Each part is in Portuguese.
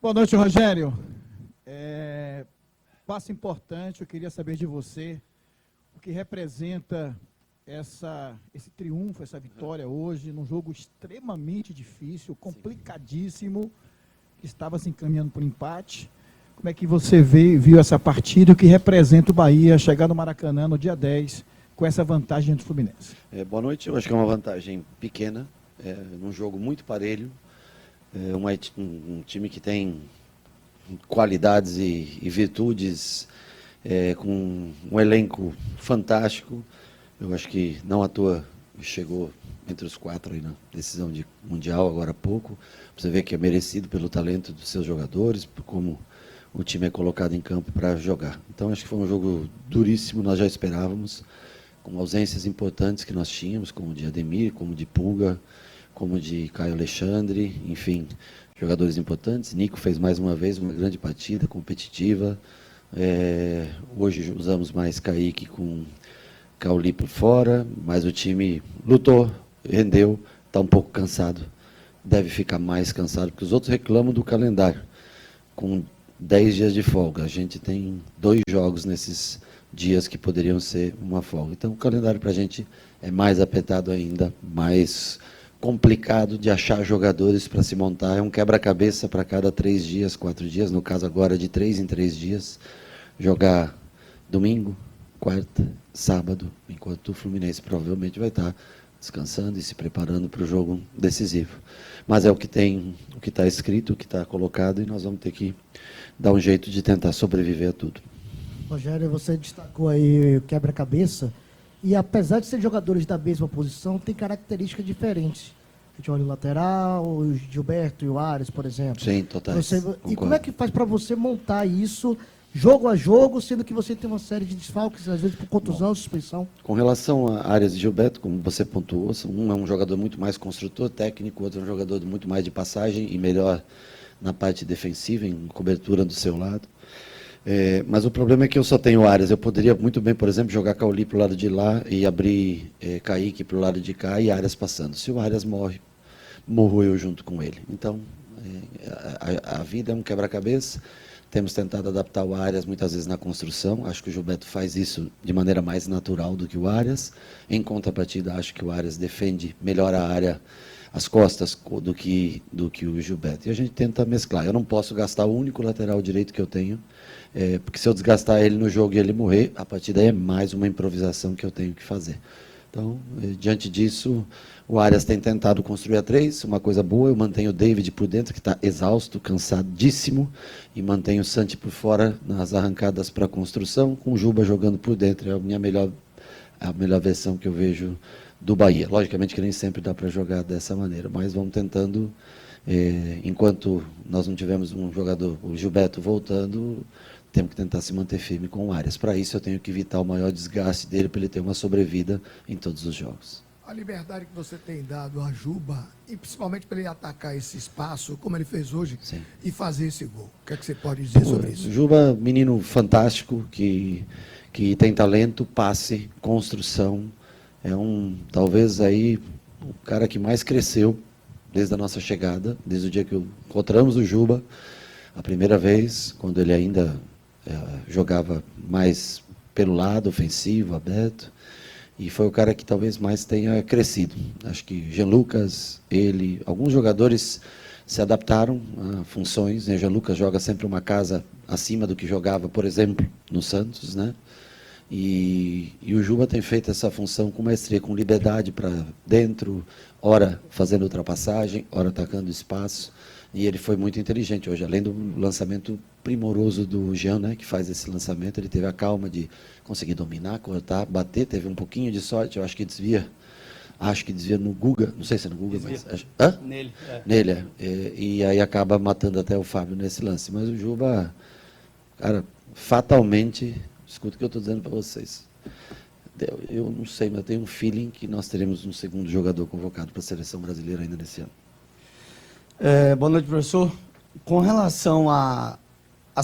Boa noite, Rogério. Passo importante, eu queria saber de você o que representa esse triunfo, essa vitória hoje, num jogo extremamente difícil, complicadíssimo, que estava se encaminhando para o empate. Como é que você viu essa partida, o que representa o Bahia chegar no Maracanã no dia 10 com essa vantagem do Fluminense? Boa noite, eu acho que é uma vantagem pequena, num jogo muito parelho, um time que tem qualidades e virtudes, com um elenco fantástico. Eu acho que não à toa chegou entre os 4 aí na decisão de Mundial agora há pouco. Você vê que é merecido pelo talento dos seus jogadores, por como o time é colocado em campo para jogar. Então acho que foi um jogo duríssimo, nós já esperávamos, com ausências importantes que nós tínhamos, como de Ademir, como de Pulga, como de Caio Alexandre, enfim, jogadores importantes. Nico fez mais uma vez uma grande partida, competitiva. Hoje usamos mais Kaique com Cauli por fora, mas o time lutou, rendeu, está um pouco cansado. Deve ficar mais cansado, porque os outros reclamam do calendário. Com 10 dias de folga, a gente tem 2 jogos nesses dias que poderiam ser uma folga. Então o calendário para a gente é mais apertado ainda, mais complicado de achar jogadores para se montar. É um quebra-cabeça para cada 3 dias, 4 dias, no caso agora de 3 em 3 dias, jogar domingo, quarta, sábado, enquanto o Fluminense provavelmente vai estar descansando e se preparando para o jogo decisivo. Mas é o que tem, o que está escrito, o que está colocado, e nós vamos ter que dar um jeito de tentar sobreviver a tudo. Rogério, você destacou aí o quebra-cabeça, e apesar de ser jogadores da mesma posição, tem características diferentes. A gente olha o lateral, o Gilberto e o Ares, por exemplo. Sim, total. E como é que faz para você montar isso jogo a jogo, sendo que você tem uma série de desfalques, às vezes por contusão, suspensão? Com relação a Ares e Gilberto, como você pontuou, um é um jogador muito mais construtor, técnico, outro é um jogador muito mais de passagem e melhor na parte defensiva, em cobertura do seu lado. Mas o problema é que eu só tenho Ares. Eu poderia muito bem, por exemplo, jogar Cauli para o lado de lá e abrir Kaique para o lado de cá e Ares passando. Se o Ares morre, morro eu junto com ele. Então, a vida é um quebra-cabeça. Temos tentado adaptar o Arias muitas vezes na construção. Acho que o Gilberto faz isso de maneira mais natural do que o Arias. Em contrapartida, acho que o Arias defende melhor a área, as costas, do que o Gilberto. E a gente tenta mesclar. Eu não posso gastar o único lateral direito que eu tenho, porque se eu desgastar ele no jogo e ele morrer, a partir daí é mais uma improvisação que eu tenho que fazer. Então, diante disso, o Arias tem tentado construir a 3, uma coisa boa. Eu mantenho o David por dentro, que está exausto, cansadíssimo, e mantenho o Santi por fora nas arrancadas para a construção, com o Juba jogando por dentro. É a melhor versão que eu vejo do Bahia. Logicamente que nem sempre dá para jogar dessa maneira, mas vamos tentando, enquanto nós não tivermos um jogador, o Gilberto voltando, temos que tentar se manter firme com o Arias. Para isso eu tenho que evitar o maior desgaste dele, para ele ter uma sobrevida em todos os jogos. A liberdade que você tem dado a Juba, e principalmente para ele atacar esse espaço, como ele fez hoje, sim, e fazer esse gol. O que é que você pode dizer sobre isso? Juba, menino fantástico, que tem talento, passe, construção. Talvez aí, o cara que mais cresceu desde a nossa chegada, desde o dia que encontramos o Juba, a primeira vez, quando ele ainda jogava mais pelo lado, ofensivo, aberto, e foi o cara que talvez mais tenha crescido. Acho que Jean Lucas, ele, alguns jogadores se adaptaram a funções, né? Jean Lucas joga sempre uma casa acima do que jogava, por exemplo, no Santos, né? E o Juba tem feito essa função com maestria, com liberdade para dentro, ora fazendo ultrapassagem, ora atacando espaço. E ele foi muito inteligente hoje, além do lançamento primoroso do Jean, né, que faz esse lançamento, ele teve a calma de conseguir dominar, cortar, bater, teve um pouquinho de sorte, eu acho que desvia no Guga, não sei se é no Guga, desvia. mas... Nele. Nele, e aí acaba matando até o Fábio nesse lance. Mas o Juba, cara, fatalmente, escuta o que eu estou dizendo para vocês, eu não sei, mas eu tenho um feeling que nós teremos um segundo jogador convocado para a seleção brasileira ainda nesse ano. Boa noite, professor. Com relação à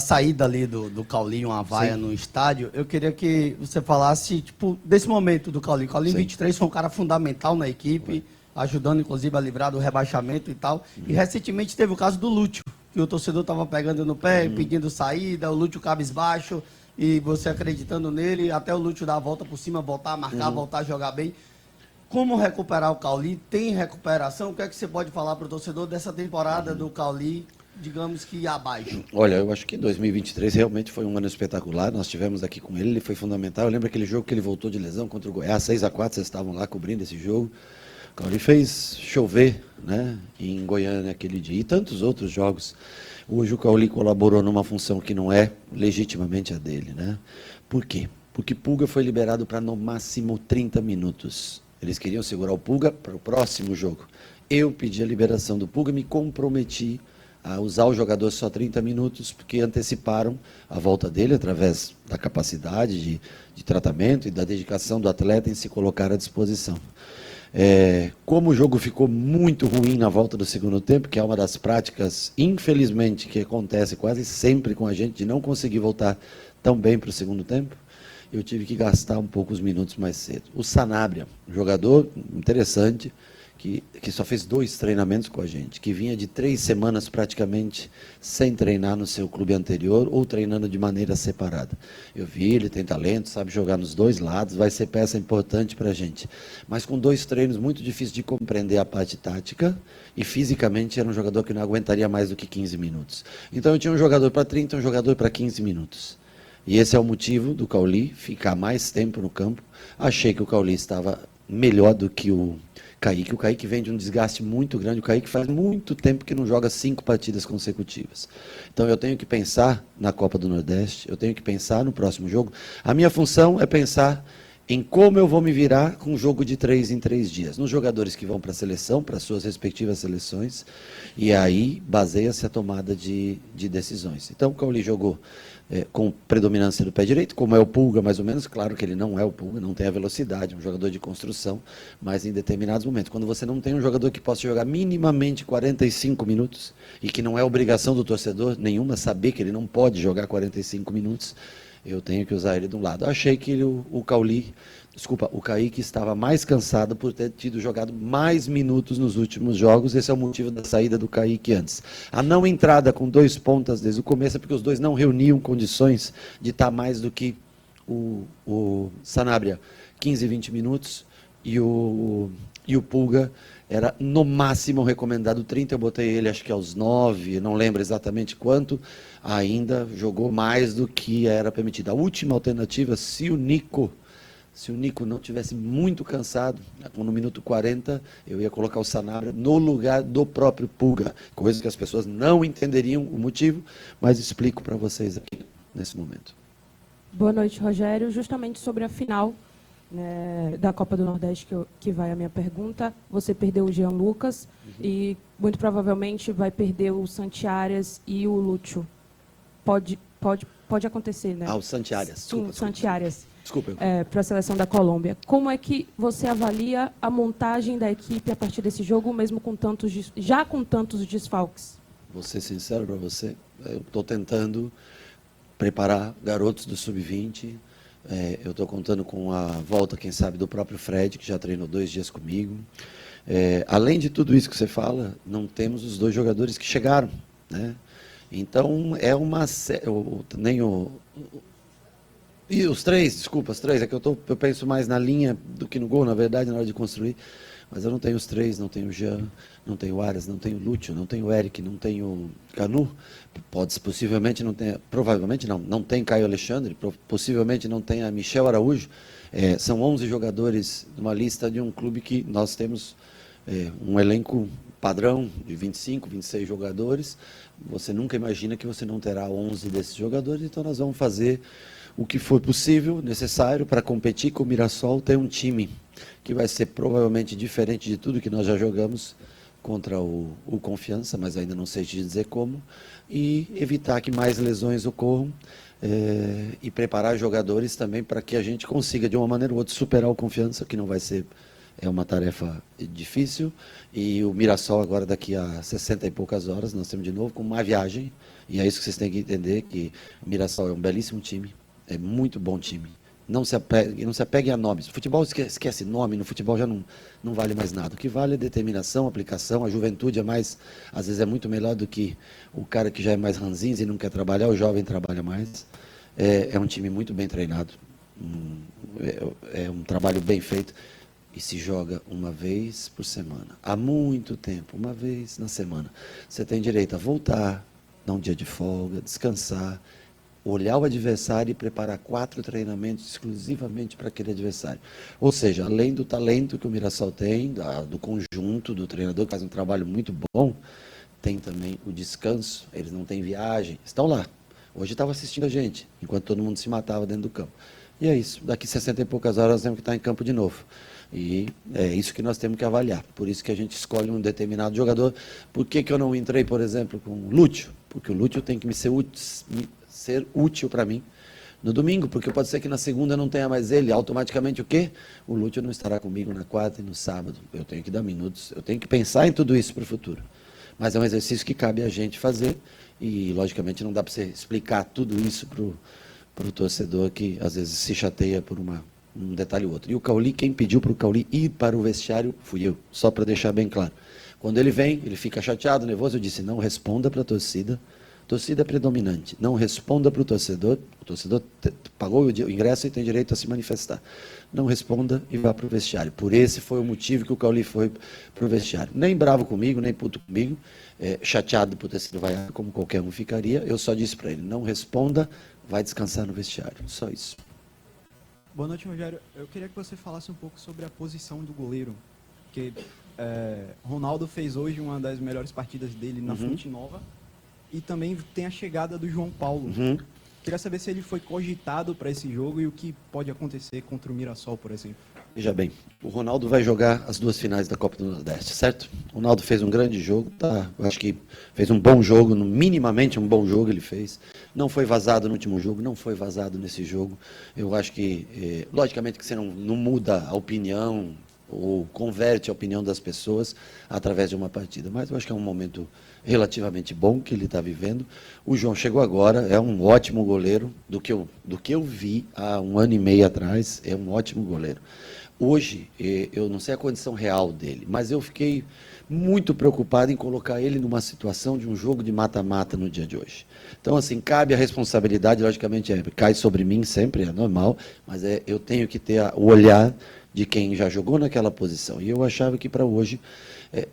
saída ali do Caulinho, a vaia no estádio, eu queria que você falasse desse momento do Caulinho. Caulinho, 23, foi um cara fundamental na equipe, ajudando inclusive a livrar do rebaixamento e tal. E recentemente teve o caso do Lúcio, que o torcedor estava pegando no pé, pedindo saída, o Lúcio cabisbaixo, e você acreditando nele, até o Lúcio dar a volta por cima, voltar a marcar, voltar a jogar bem. Como recuperar o Cauli? Tem recuperação? O que é que você pode falar para o torcedor dessa temporada do Cauli, digamos que abaixo? Olha, eu acho que 2023 realmente foi um ano espetacular. Nós tivemos aqui com ele, ele foi fundamental. Eu lembro aquele jogo que ele voltou de lesão contra o Goiás, 6-4, vocês estavam lá cobrindo esse jogo. O Cauli fez chover, né, em Goiânia aquele dia, e tantos outros jogos. Hoje o Cauli colaborou numa função que não é legitimamente a dele, né? Por quê? Porque Pulga foi liberado para no máximo 30 minutos. Eles queriam segurar o Pulga para o próximo jogo. Eu pedi a liberação do Pulga e me comprometi a usar o jogador só 30 minutos, porque anteciparam a volta dele através da capacidade de tratamento e da dedicação do atleta em se colocar à disposição. Como o jogo ficou muito ruim na volta do segundo tempo, que é uma das práticas, infelizmente, que acontece quase sempre com a gente, de não conseguir voltar tão bem para o segundo tempo, eu tive que gastar um pouco os minutos mais cedo. O Sanabria, um jogador interessante, que só fez 2 treinamentos com a gente, que vinha de 3 semanas praticamente sem treinar no seu clube anterior ou treinando de maneira separada. Eu vi, ele tem talento, sabe jogar nos 2 lados, vai ser peça importante para a gente. Mas com 2 treinos muito difícil de compreender a parte tática e fisicamente era um jogador que não aguentaria mais do que 15 minutos. Então eu tinha um jogador para 30 e um jogador para 15 minutos. E esse é o motivo do Cauli ficar mais tempo no campo. Achei que o Cauli estava melhor do que o Kaique. O Kaique vem de um desgaste muito grande. O Kaique faz muito tempo que não joga 5 partidas consecutivas. Então eu tenho que pensar na Copa do Nordeste, eu tenho que pensar no próximo jogo. A minha função é pensar em como eu vou me virar com um jogo de 3 em 3 dias. Nos jogadores que vão para a seleção, para suas respectivas seleções, e aí baseia-se a tomada de decisões. Então o Cauli jogou com predominância do pé direito, como é o Pulga, mais ou menos. Claro que ele não é o Pulga, não tem a velocidade, é um jogador de construção, mas em determinados momentos. Quando você não tem um jogador que possa jogar minimamente 45 minutos, e que não é obrigação do torcedor nenhuma saber que ele não pode jogar 45 minutos, eu tenho que usar ele de um lado. Eu achei que o Kaique estava mais cansado por ter tido jogado mais minutos nos últimos jogos. Esse é o motivo da saída do Kaique antes. A não entrada com 2 pontas desde o começo é porque os dois não reuniam condições de estar mais do que o Sanabria 15, 20 minutos e o Pulga era no máximo recomendado 30, eu botei ele acho que aos 9, não lembro exatamente quanto, ainda jogou mais do que era permitido. A última alternativa, se o Nico não tivesse muito cansado, no minuto 40, eu ia colocar o Sanabria no lugar do próprio Pulga, coisa que as pessoas não entenderiam o motivo, mas explico para vocês aqui nesse momento. Boa noite, Rogério. Justamente sobre a final, né, da Copa do Nordeste, que vai a minha pergunta. Você perdeu o Jean Lucas e muito provavelmente vai perder o Santiares e o Lúcio. Pode acontecer, né? O Santiares. Sim, Santiares. Desculpa. Para a seleção da Colômbia. Como é que você avalia a montagem da equipe a partir desse jogo, mesmo com já com tantos desfalques? Vou ser sincero para você, eu estou tentando preparar garotos do Sub-20, eu estou contando com a volta, quem sabe, do próprio Fred, que já treinou 2 dias comigo. Além de tudo isso que você fala, não temos os 2 jogadores que chegaram, né? Então, e os 3, desculpa, os 3, é que eu penso mais na linha do que no gol, na verdade, na hora de construir. Mas eu não tenho os 3, não tenho o Jean, não tenho o Arias, não tenho o Lúcio, não tenho o Eric, não tenho o Canu. Possivelmente não tenha, provavelmente não tem Caio Alexandre, possivelmente não tenha Michel Araújo. São 11 jogadores numa lista de um clube que nós temos um elenco padrão de 25, 26 jogadores. Você nunca imagina que você não terá 11 desses jogadores, então nós vamos fazer o que for possível, necessário, para competir com o Mirassol, ter um time que vai ser provavelmente diferente de tudo que nós já jogamos contra o Confiança, mas ainda não sei te dizer como, e evitar que mais lesões ocorram, e preparar jogadores também para que a gente consiga, de uma maneira ou outra, superar o Confiança, que não vai ser uma tarefa difícil, e o Mirassol agora daqui a 60 e poucas horas, nós temos de novo com uma viagem, e é isso que vocês têm que entender, que o Mirassol é um belíssimo time, é muito bom time, Não se apegue a nomes. Futebol esquece nome, no futebol já não vale mais nada. O que vale é determinação, aplicação. A juventude às vezes é muito melhor do que o cara que já é mais ranzinza e não quer trabalhar, o jovem trabalha mais. É um time muito bem treinado, é um trabalho bem feito e se joga uma vez por semana. Há muito tempo, uma vez na semana. Você tem direito a voltar, dar um dia de folga, descansar, olhar o adversário e preparar 4 treinamentos exclusivamente para aquele adversário. Ou seja, além do talento que o Mirassol tem, do conjunto, do treinador que faz um trabalho muito bom, tem também o descanso, eles não têm viagem, estão lá. Hoje estava assistindo a gente, enquanto todo mundo se matava dentro do campo. E é isso, daqui 60 e poucas horas nós temos que estar em campo de novo. E é isso que nós temos que avaliar. Por isso que a gente escolhe um determinado jogador. Por que eu não entrei, por exemplo, com o Lúcio? Porque o Lúcio tem que ser útil para mim no domingo, porque pode ser que na segunda não tenha mais ele, automaticamente o quê? O Lúcio não estará comigo na quarta e no sábado. Eu tenho que dar minutos, eu tenho que pensar em tudo isso para o futuro. Mas é um exercício que cabe a gente fazer e, logicamente, não dá para você explicar tudo isso para o torcedor que, às vezes, se chateia por um detalhe ou outro. E o Cauli, quem pediu para o Cauli ir para o vestiário fui eu, só para deixar bem claro. Quando ele vem, ele fica chateado, nervoso, eu disse, não responda para a torcida é predominante, não responda para o torcedor pagou o ingresso e tem direito a se manifestar. Não responda e vá para o vestiário. Por esse foi o motivo que o Cauli foi para o vestiário. Nem bravo comigo, nem puto comigo, chateado por ter sido vaiado, como qualquer um ficaria, eu só disse para ele, não responda, vai descansar no vestiário, só isso. Boa noite, Rogério. Eu queria que você falasse um pouco sobre a posição do goleiro, porque Ronaldo fez hoje uma das melhores partidas dele na Fonte Nova, e também tem a chegada do João Paulo. Queria saber se ele foi cogitado para esse jogo e o que pode acontecer contra o Mirassol, por exemplo. Veja bem, o Ronaldo vai jogar as 2 finais da Copa do Nordeste, certo? O Ronaldo fez um grande jogo, eu acho que fez um bom jogo, minimamente um bom jogo ele fez. Não foi vazado no último jogo, não foi vazado nesse jogo. Eu acho que, logicamente que você não muda a opinião ou converte a opinião das pessoas através de uma partida, mas eu acho que é um momento relativamente bom que ele está vivendo. O João chegou agora, é um ótimo goleiro, do que eu vi há 1 ano e meio atrás, é um ótimo goleiro. Hoje, eu não sei a condição real dele, mas eu fiquei muito preocupado em colocar ele numa situação de um jogo de mata-mata no dia de hoje. Então, assim, cabe a responsabilidade, logicamente, cai sobre mim sempre, é normal, mas eu tenho que ter o olhar de quem já jogou naquela posição. E eu achava que para hoje,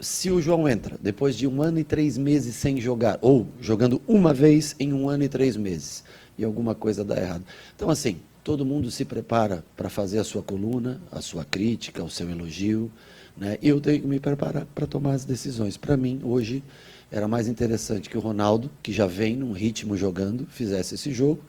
se o João entra depois de 1 ano e 3 meses sem jogar, ou jogando uma vez em 1 ano e 3 meses, e alguma coisa dá errado. Então, assim, todo mundo se prepara para fazer a sua coluna, a sua crítica, o seu elogio, né? E eu tenho que me preparar para tomar as decisões. Para mim, hoje, era mais interessante que o Ronaldo, que já vem num ritmo jogando, fizesse esse jogo.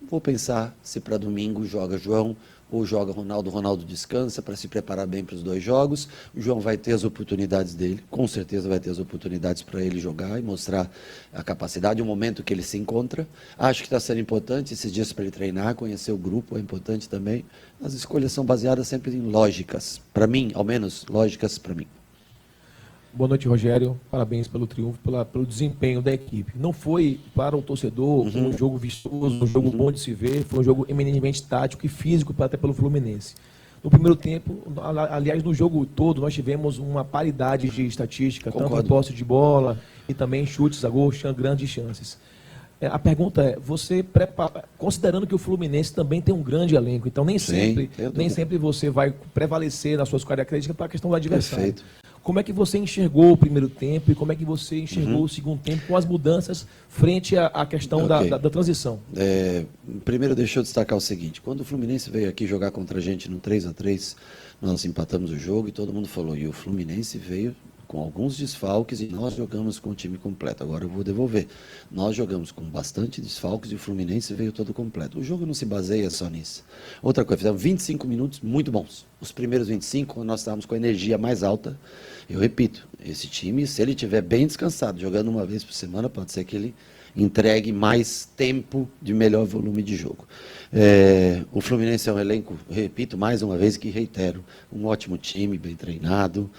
Vou pensar se para domingo joga João ou joga Ronaldo. Ronaldo descansa para se preparar bem para os 2 jogos. O João vai ter as oportunidades dele, com certeza vai ter as oportunidades para ele jogar e mostrar a capacidade, o momento que ele se encontra. Acho que está sendo importante esses dias para ele treinar, conhecer o grupo, é importante também. As escolhas são baseadas sempre em lógicas, para mim, ao menos lógicas para mim. Boa noite, Rogério. Parabéns pelo triunfo, pelo desempenho da equipe. Não foi para o torcedor um jogo vistoso, um jogo bom de se ver, foi um jogo eminentemente tático e físico até pelo Fluminense. No primeiro tempo, aliás, no jogo todo, nós tivemos uma paridade de estatística, Concordo. tanto em posse de bola e também chutes a gol, grandes chances. A pergunta é, você considerando que o Fluminense também tem um grande elenco, então nem sempre você vai prevalecer nas suas características para a questão do adversário. Perfeito. Como é que você enxergou o primeiro tempo e como é que você enxergou o segundo tempo com as mudanças frente à questão da transição? Primeiro, deixa eu destacar o seguinte. Quando o Fluminense veio aqui jogar contra a gente no 3-3, nós empatamos o jogo e todo mundo falou, e o Fluminense veio com alguns desfalques e nós jogamos com o time completo. Agora eu vou devolver. Nós jogamos com bastante desfalques e o Fluminense veio todo completo. O jogo não se baseia só nisso. Outra coisa, fizemos 25 minutos muito bons. Os primeiros 25, nós estávamos com a energia mais alta. Eu repito, esse time, se ele estiver bem descansado, jogando uma vez por semana, pode ser que entregue mais tempo de melhor volume de jogo. O Fluminense é um elenco, repito mais uma vez que reitero, um ótimo time, bem treinado,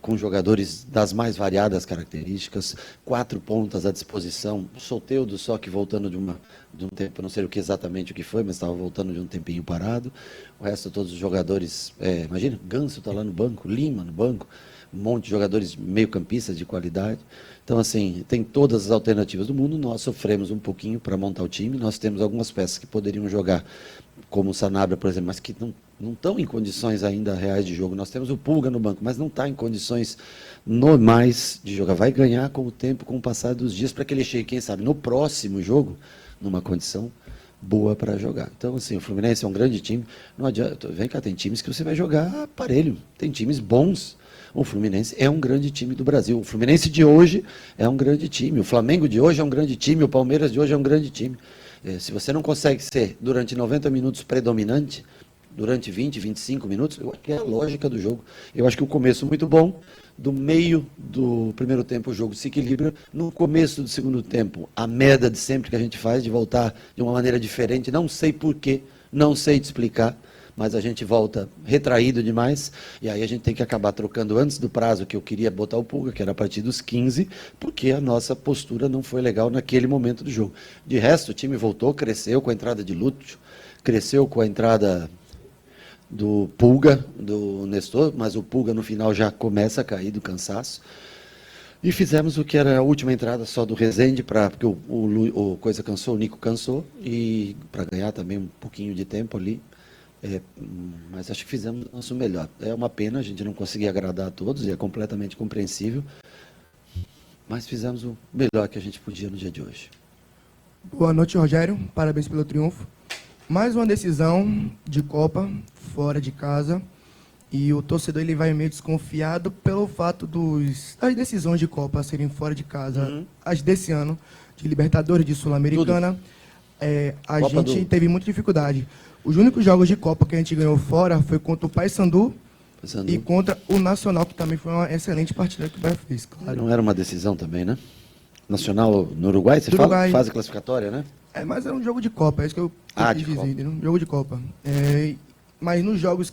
com jogadores das mais variadas características, 4 pontas à disposição, Soteldo só que voltando de um tempo, não sei exatamente o que foi, mas estava voltando de um tempinho parado, o resto todos os jogadores, imagina, Ganso está lá no banco, Lima no banco, um monte de jogadores meio-campistas de qualidade. Então, assim, tem todas as alternativas do mundo. Nós sofremos um pouquinho para montar o time. Nós temos algumas peças que poderiam jogar, como o Sanabria, por exemplo, mas que não estão em condições ainda reais de jogo. Nós temos o Pulga no banco, mas não está em condições normais de jogar. Vai ganhar com o tempo, com o passar dos dias, para que ele chegue, quem sabe, no próximo jogo, numa condição boa para jogar. Então, assim, o Fluminense é um grande time. Não adianta, vem cá, tem times que você vai jogar aparelho. Tem times bons. O Fluminense é um grande time do Brasil. O Fluminense de hoje é um grande time. O Flamengo de hoje é um grande time. O Palmeiras de hoje é um grande time. Se você não consegue ser, durante 90 minutos, predominante, durante 20, 25 minutos, eu acho que é a lógica do jogo. Eu acho que o começo muito bom, do meio do primeiro tempo o jogo se equilibra. No começo do segundo tempo, a merda de sempre que a gente faz, de voltar de uma maneira diferente, não sei porquê, não sei te explicar, mas a gente volta retraído demais, e aí a gente tem que acabar trocando antes do prazo que eu queria botar o Pulga, que era a partir dos 15, porque a nossa postura não foi legal naquele momento do jogo. De resto, o time voltou, cresceu com a entrada de Lúcio, cresceu com a entrada do Pulga, do Nestor, mas o Pulga no final já começa a cair do cansaço. E fizemos o que era a última entrada só do Rezende, porque o Coisa cansou, o Nico cansou, e para ganhar também um pouquinho de tempo ali. Mas acho que fizemos o nosso melhor. É uma pena a gente não conseguir agradar a todos, e é completamente compreensível, mas fizemos o melhor que a gente podia no dia de hoje. Boa noite, Rogério. Parabéns pelo triunfo. Mais uma decisão de Copa, fora de casa, e o torcedor ele vai meio desconfiado pelo fato das decisões de Copa serem fora de casa, as desse ano, de Libertadores, de Sul-Americana. A gente teve muita dificuldade. Os únicos jogos de Copa que a gente ganhou fora foi contra o Paysandu e contra o Nacional, que também foi uma excelente partida que o Bahia fez, claro. Não era uma decisão também, né? Nacional no Uruguai, você fala? Fase classificatória, né? Mas era um jogo de Copa, é isso que eu quis dizer, entendeu? Jogo de Copa. Mas nos jogos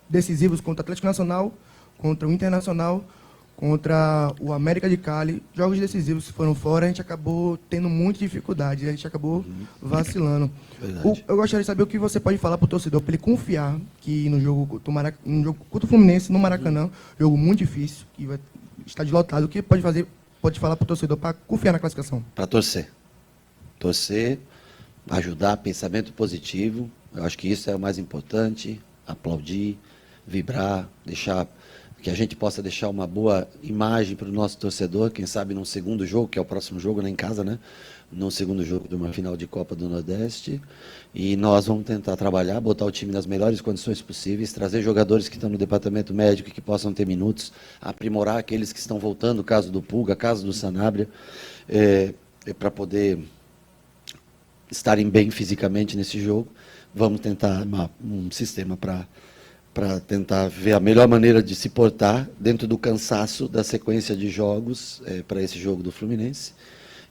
decisivos contra o Atlético Nacional, contra o Internacional, contra o América de Cali, jogos decisivos que foram fora, a gente acabou tendo muita dificuldade, a gente acabou vacilando. Eu gostaria de saber o que você pode falar para o torcedor, para ele confiar que no jogo contra o Fluminense, no Maracanã, jogo muito difícil, que vai estar lotado, o que pode falar para o torcedor para confiar na classificação? Para torcer. Torcer, ajudar, pensamento positivo, eu acho que isso é o mais importante, aplaudir, vibrar, que a gente possa deixar uma boa imagem para o nosso torcedor, quem sabe num segundo jogo, que é o próximo jogo, né, em casa, né? No segundo jogo de uma final de Copa do Nordeste. E nós vamos tentar trabalhar, botar o time nas melhores condições possíveis, trazer jogadores que estão no departamento médico e que possam ter minutos, aprimorar aqueles que estão voltando, caso do Pulga, caso do Sanabria, para poder estarem bem fisicamente nesse jogo. Vamos tentar armar um sistema para tentar ver a melhor maneira de se portar dentro do cansaço da sequência de jogos para esse jogo do Fluminense,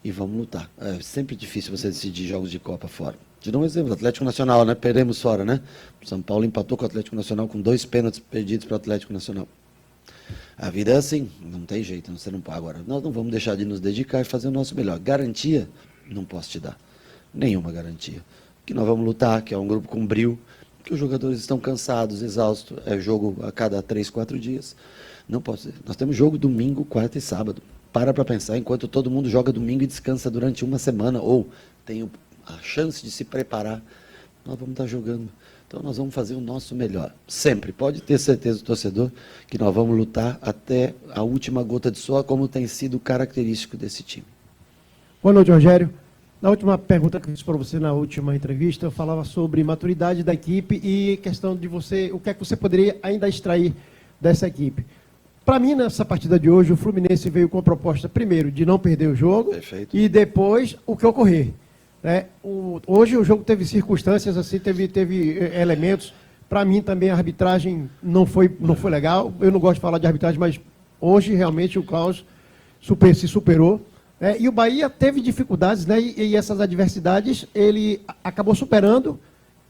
e vamos lutar. É sempre difícil você decidir jogos de Copa fora. Te dou um exemplo, Atlético Nacional, né? Perdemos fora, né? São Paulo empatou com o Atlético Nacional com 2 pênaltis perdidos para o Atlético Nacional. A vida é assim, não tem jeito, você não pode. Agora, nós não vamos deixar de nos dedicar e fazer o nosso melhor. Garantia, não posso te dar. Nenhuma garantia. Que nós vamos lutar, que é um grupo com brio, que os jogadores estão cansados, exaustos, é jogo a cada 3, 4 dias. Não pode ser. Nós temos jogo domingo, quarta e sábado. Para pensar, enquanto todo mundo joga domingo e descansa durante uma semana, ou tem a chance de se preparar, nós vamos estar jogando. Então nós vamos fazer o nosso melhor. Sempre, pode ter certeza do torcedor, que nós vamos lutar até a última gota de suor, como tem sido característico desse time. Boa noite, Rogério. Na última pergunta que eu fiz para você na última entrevista, eu falava sobre maturidade da equipe e questão de você, o que é que você poderia ainda extrair dessa equipe. Para mim, nessa partida de hoje, o Fluminense veio com a proposta, primeiro, de não perder o jogo. Perfeito. E depois o que ocorrer. Né? Hoje o jogo teve circunstâncias, assim, teve elementos. Para mim também a arbitragem não foi legal. Eu não gosto de falar de arbitragem, mas hoje realmente o Klaus se superou. E o Bahia teve dificuldades, né? E essas adversidades ele acabou superando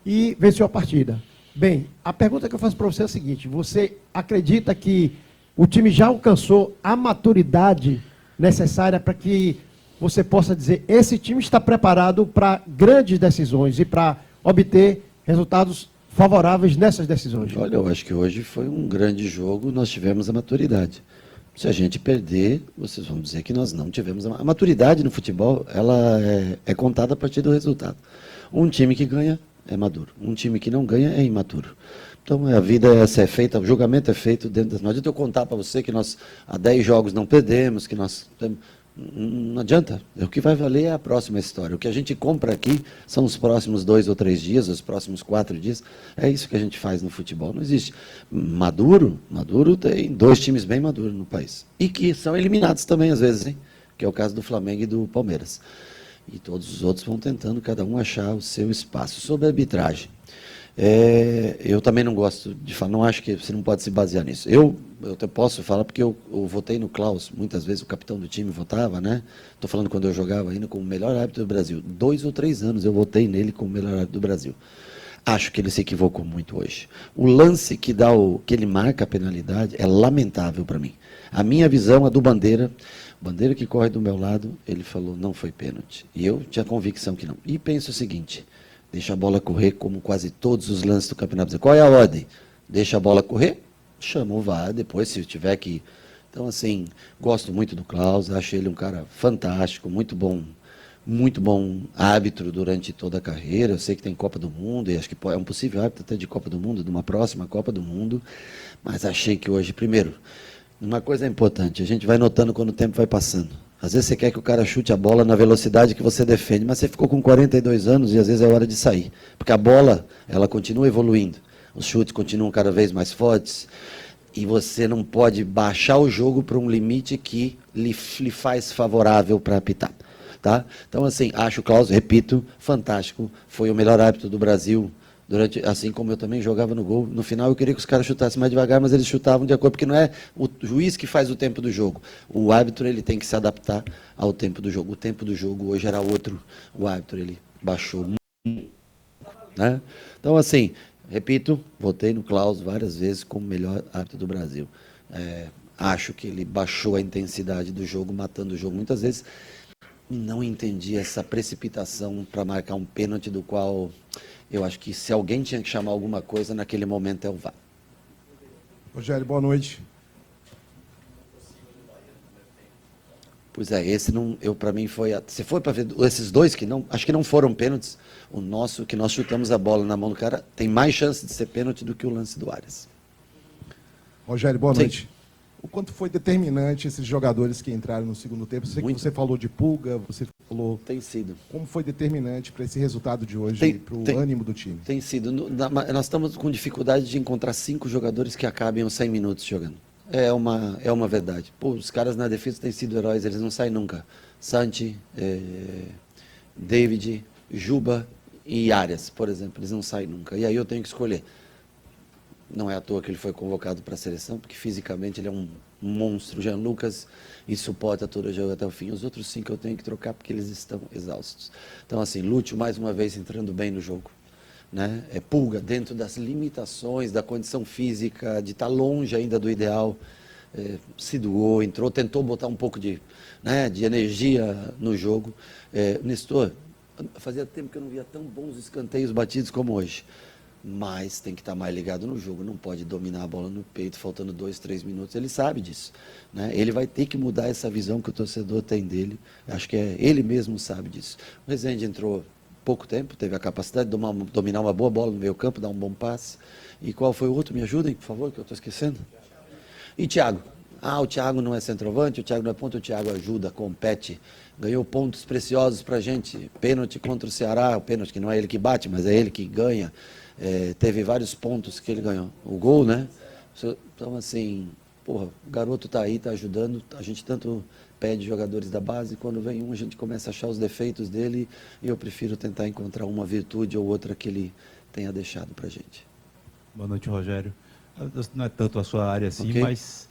e venceu a partida. Bem, a pergunta que eu faço para você é a seguinte: você acredita que o time já alcançou a maturidade necessária para que você possa dizer esse time está preparado para grandes decisões e para obter resultados favoráveis nessas decisões? Olha, eu acho que hoje foi um grande jogo, nós tivemos a maturidade. Se a gente perder, vocês vão dizer que nós não tivemos a maturidade no futebol, ela é contada a partir do resultado. Um time que ganha é maduro, um time que não ganha é imaturo. Então a vida é feita, o julgamento é feito dentro das... Não adianta eu contar para você que nós há 10 jogos não perdemos, que nós... Não adianta. O que vai valer é a próxima história. O que a gente compra aqui são os próximos 2 ou 3 dias, os próximos 4 dias. É isso que a gente faz no futebol. Não existe. Maduro tem 2 times bem maduros no país. E que são eliminados também, às vezes, hein? Que é o caso do Flamengo e do Palmeiras. E todos os outros vão tentando, cada um, achar o seu espaço. Sobre a arbitragem, eu também não gosto de falar, não acho que você não pode se basear nisso. Eu até posso falar porque eu votei no Klaus, muitas vezes o capitão do time votava, né? Estou falando quando eu jogava ainda como o melhor árbitro do Brasil. 2 ou 3 anos eu votei nele como o melhor árbitro do Brasil. Acho que ele se equivocou muito hoje. O lance que ele marca a penalidade é lamentável para mim. A minha visão, a do Bandeira que corre do meu lado, ele falou, não foi pênalti. E eu tinha convicção que não. E penso o seguinte: deixa a bola correr, como quase todos os lances do Campeonato. Qual é a ordem? Deixa a bola correr, chama o VAR, depois se tiver que... Então, assim, gosto muito do Klaus, acho ele um cara fantástico, muito bom árbitro durante toda a carreira. Eu sei que tem Copa do Mundo, e acho que é um possível árbitro até de Copa do Mundo, de uma próxima Copa do Mundo, mas achei que hoje, primeiro, uma coisa é importante, a gente vai notando quando o tempo vai passando. Às vezes você quer que o cara chute a bola na velocidade que você defende, mas você ficou com 42 anos e às vezes é hora de sair. Porque a bola, ela continua evoluindo. Os chutes continuam cada vez mais fortes e você não pode baixar o jogo para um limite que lhe faz favorável para apitar. Tá? Então, assim, acho o Klaus, repito, fantástico. Foi o melhor árbitro do Brasil. Assim como eu também jogava no gol. No final eu queria que os caras chutassem mais devagar, mas eles chutavam de acordo, porque não é o juiz que faz o tempo do jogo. O árbitro, ele tem que se adaptar ao tempo do jogo. O tempo do jogo hoje era outro. O árbitro, ele baixou muito, né? Então, assim, repito, votei no Klaus várias vezes como melhor árbitro do Brasil. Acho que ele baixou a intensidade do jogo, matando o jogo muitas vezes. Não entendi essa precipitação para marcar um pênalti, do qual eu acho que se alguém tinha que chamar alguma coisa naquele momento é o VAR. Rogério, boa noite. Pois é, esse não, para mim foi, se for para ver esses 2 que não, acho que não foram pênaltis, o nosso que nós chutamos a bola na mão do cara tem mais chance de ser pênalti do que o lance do Arias. Rogério, boa Sim. noite. O quanto foi determinante esses jogadores que entraram no segundo tempo? Sei que você falou de Pulga, você falou... Tem sido. Como foi determinante para esse resultado de hoje, para o ânimo do time? Tem sido. Nós estamos com dificuldade de encontrar 5 jogadores que acabem os 100 minutos jogando. É uma verdade. Pô, os caras na defesa têm sido heróis, eles não saem nunca. Santi, David, Juba e Arias, por exemplo, eles não saem nunca. E aí eu tenho que escolher. Não é à toa que ele foi convocado para a seleção, porque fisicamente ele é um monstro. Jean Lucas e suporta todo o jogo até o fim. Os outros 5 eu tenho que trocar porque eles estão exaustos. Então, assim, Lúcio mais uma vez entrando bem no jogo, né? Pulga dentro das limitações da condição física, de estar longe ainda do ideal. Se doou, entrou, tentou botar um pouco de energia no jogo. Nestor, fazia tempo que eu não via tão bons escanteios batidos como hoje. Mas tem que estar mais ligado no jogo, não pode dominar a bola no peito, faltando 2, 3 minutos, ele sabe disso, né? Ele vai ter que mudar essa visão que o torcedor tem dele, acho que ele mesmo sabe disso. O Rezende entrou pouco tempo, teve a capacidade de dominar uma boa bola no meio campo, dar um bom passe. E qual foi o outro? Me ajudem, por favor, que eu estou esquecendo. E Thiago? O Thiago não é centroavante, o Thiago não é ponta, o Thiago ajuda, compete, ganhou pontos preciosos para a gente, pênalti contra o Ceará, o pênalti que não é ele que bate, mas é ele que ganha. Teve vários pontos que ele ganhou. O gol, né? Então, assim, o garoto está aí, está ajudando. A gente tanto pede jogadores da base, quando vem a gente começa a achar os defeitos dele, e eu prefiro tentar encontrar uma virtude ou outra que ele tenha deixado para a gente. Boa noite, Rogério. Não é tanto a sua área assim, Okay. mas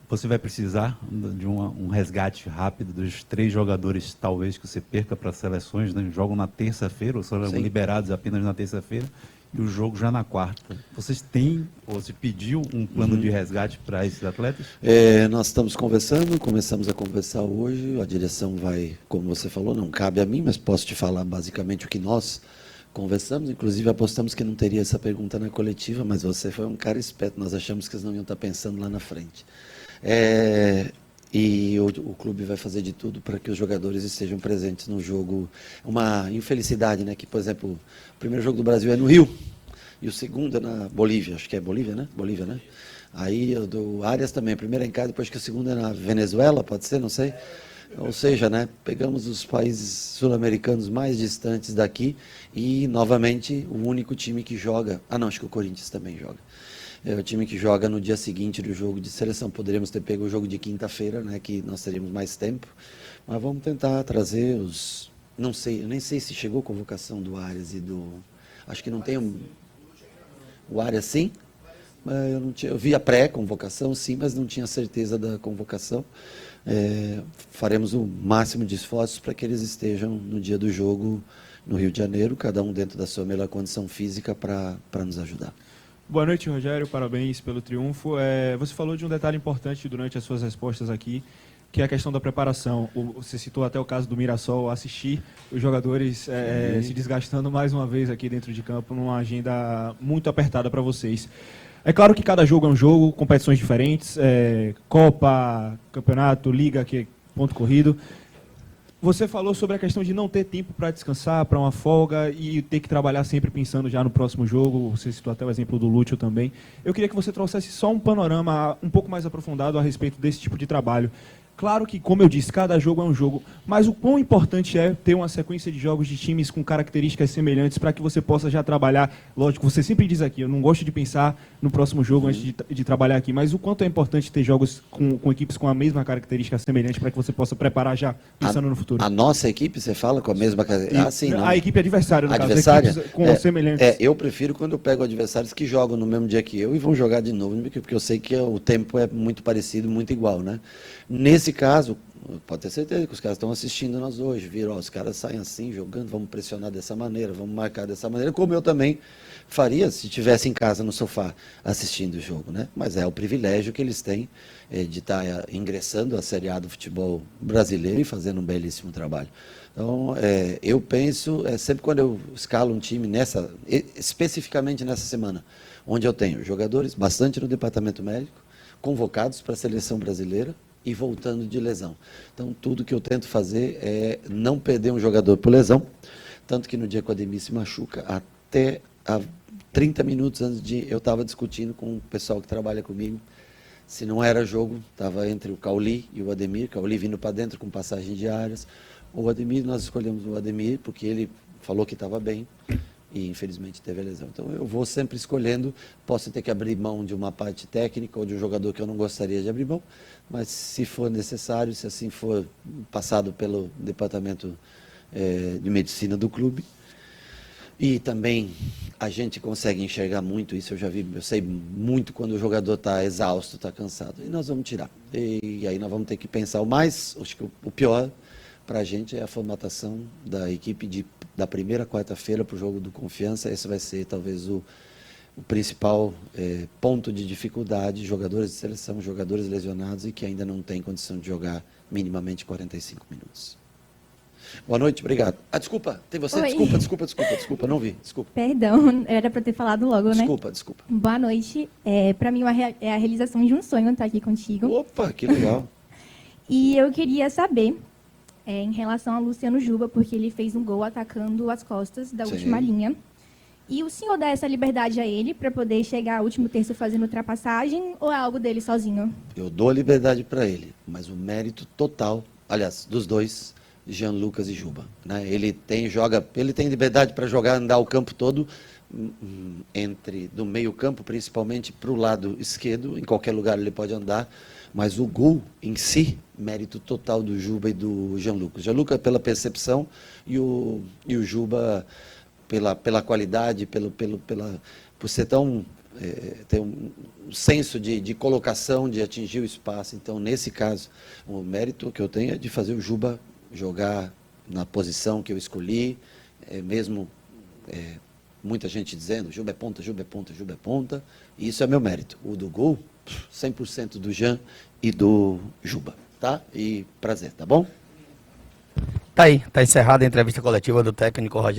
você vai precisar de um resgate rápido dos 3 jogadores, talvez, que você perca para as seleções, né? Jogam na terça-feira, ou são liberados apenas na terça-feira, e o jogo já na quarta. Vocês têm, ou se pediu, um plano de resgate para esses atletas? Nós estamos conversando, começamos a conversar hoje, a direção vai, como você falou, não cabe a mim, mas posso te falar basicamente o que nós conversamos, inclusive apostamos que não teria essa pergunta na coletiva, mas você foi um cara esperto, nós achamos que eles não iam estar pensando lá na frente. E o clube vai fazer de tudo para que os jogadores estejam presentes no jogo. Uma infelicidade, né? Que, por exemplo, o primeiro jogo do Brasil é no Rio e o segundo é na Bolívia. Acho que é Bolívia, né? Bolívia, né? Aí o do Arias também. O primeiro é em casa, depois que o segundo é na Venezuela, pode ser, não sei. Ou seja, né? Pegamos os países sul-americanos mais distantes daqui e, novamente, o único time que joga... Ah, não, acho que o Corinthians também joga. É o time que joga no dia seguinte do jogo de seleção. Poderíamos ter pego o jogo de quinta-feira, né, que nós teríamos mais tempo. Mas vamos tentar trazer os... Não sei, eu nem sei se chegou a convocação do Arias e do... Acho que não tem... O Arias, sim. Eu, não tinha... eu vi a pré-convocação, sim, mas não tinha certeza da convocação. Faremos o máximo de esforços para que eles estejam no dia do jogo no Rio de Janeiro, cada um dentro da sua melhor condição física para nos ajudar. Boa noite, Rogério. Parabéns pelo triunfo. Você falou de um detalhe importante durante as suas respostas aqui, que é a questão da preparação. Você citou até o caso do Mirassol, assistir os jogadores se desgastando mais uma vez aqui dentro de campo, numa agenda muito apertada para vocês. É claro que cada jogo é um jogo, competições diferentes, Copa, Campeonato, Liga, que é ponto corrido. Você falou sobre a questão de não ter tempo para descansar, para uma folga e ter que trabalhar sempre pensando já no próximo jogo. Você citou até o exemplo do Lúcio também. Eu queria que você trouxesse só um panorama um pouco mais aprofundado a respeito desse tipo de trabalho. Claro que, como eu disse, cada jogo é um jogo, mas o quão importante é ter uma sequência de jogos de times com características semelhantes para que você possa já trabalhar. Lógico, você sempre diz aqui, eu não gosto de pensar no próximo jogo antes de trabalhar aqui, mas o quanto é importante ter jogos com equipes com a mesma característica semelhante para que você possa preparar já pensando no futuro. A nossa equipe, você fala com a mesma característica? Sim, a equipe adversária, no adversária? Caso, com semelhantes. Eu prefiro quando eu pego adversários que jogam no mesmo dia que eu e vão jogar de novo, porque eu sei que o tempo é muito parecido, muito igual, né? Nesse caso, pode ter certeza que os caras estão assistindo nós hoje, viram, os caras saem assim, jogando, vamos pressionar dessa maneira, vamos marcar dessa maneira, como eu também faria se estivesse em casa no sofá assistindo o jogo, né? Mas é o privilégio que eles têm de estar ingressando à Série A do futebol brasileiro e fazendo um belíssimo trabalho. Então, eu penso, sempre quando eu escalo um time especificamente nessa semana, onde eu tenho jogadores bastante no departamento médico, convocados para a seleção brasileira, e voltando de lesão. Então, tudo que eu tento fazer é não perder um jogador por lesão, tanto que no dia que o Ademir se machuca, até 30 minutos antes eu estava discutindo com o pessoal que trabalha comigo, se não era jogo, estava entre o Cauli e o Ademir, Cauli vindo para dentro com passagem diárias, o Ademir, nós escolhemos o Ademir porque ele falou que estava bem, e infelizmente teve a lesão. Então eu vou sempre escolhendo, posso ter que abrir mão de uma parte técnica ou de um jogador que eu não gostaria de abrir mão, mas se for necessário, se assim for passado pelo departamento de medicina do clube. E também a gente consegue enxergar muito isso, eu sei muito quando o jogador está exausto, está cansado, e nós vamos tirar. E aí nós vamos ter que pensar acho que o pior para a gente é a formatação da equipe da primeira quarta-feira para o jogo do Confiança. Esse vai ser talvez o principal ponto de dificuldade, jogadores de seleção, jogadores lesionados e que ainda não têm condição de jogar minimamente 45 minutos. Boa noite, obrigado. Desculpa, tem você? Oi. Desculpa, não vi, desculpa. Perdão, era para ter falado logo, né? Desculpa. Boa noite. Para mim é a realização de um sonho estar aqui contigo. Opa, que legal. E eu queria saber, em relação a Luciano Juba, porque ele fez um gol atacando as costas da última linha. E o senhor dá essa liberdade a ele para poder chegar ao último terço fazendo ultrapassagem ou é algo dele sozinho? Eu dou a liberdade para ele, mas o mérito total, aliás, dos dois, Jean Lucas e Juba, né? Ele tem liberdade para jogar, andar o campo todo, do meio campo, principalmente para o lado esquerdo, em qualquer lugar ele pode andar, mas o gol em si, mérito total do Juba e do Jean Lucas. Jean Lucas pela percepção e o Juba pela qualidade, por ser tão ter um senso de colocação, de atingir o espaço. Então, nesse caso, o mérito que eu tenho é de fazer o Juba jogar na posição que eu escolhi, mesmo muita gente dizendo Juba é ponta, Juba é ponta, Juba é ponta, e isso é meu mérito. O do gol, 100% do Jean e do Juba, tá? E prazer, tá bom? Tá aí, tá encerrada a entrevista coletiva do técnico Rogério